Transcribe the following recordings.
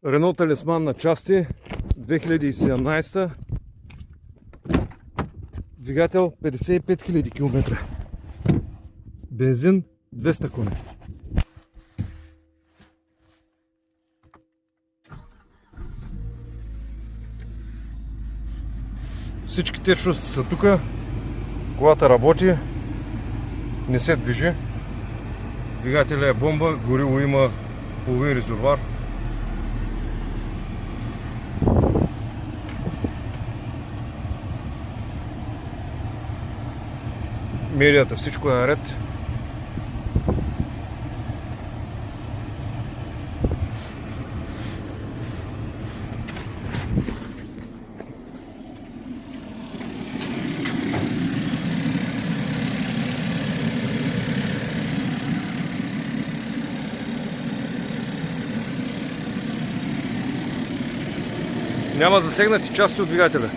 Рено Талисман на части 2017, двигател 55 000 км, бензин 200 коня. Всички течности са тук, колата работи, не се движи, двигателя е бомба, гориво има половин резервоар. Медията, всичко е наред. Няма засегнати части от двигателя.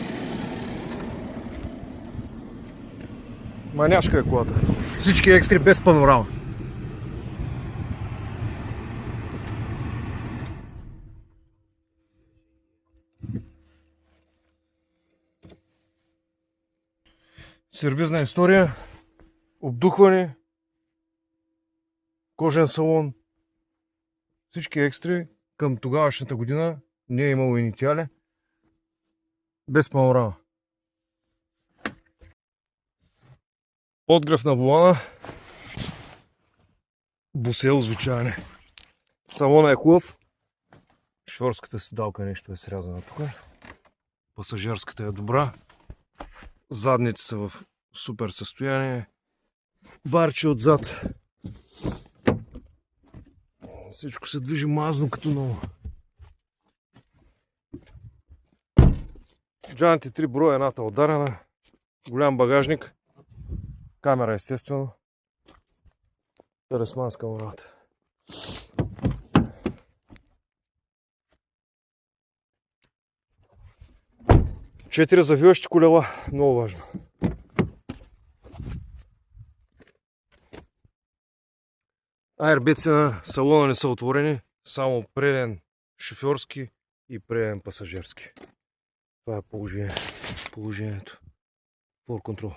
Маняшка е колата. Всички екстри без панорама. Сервизна история, обдухване, кожен салон, всички екстри към тогавашната година не е имало инициали, без панорама. Подгрев на волана, бусел звучане. Салона е хубав, шофьорската седалка нещо е срязана тук, пасажирската е добра, задници са в супер състояние, барче отзад, всичко се движи мазно като ново. Джанти 3 броя, едната ударена, голям багажник, камера естествено, талисманска врата. Четири завиващи колела, много важно. Аербеци на салона не са отворени, само преден шофьорски и преден пасажирски. Това е положението. For control.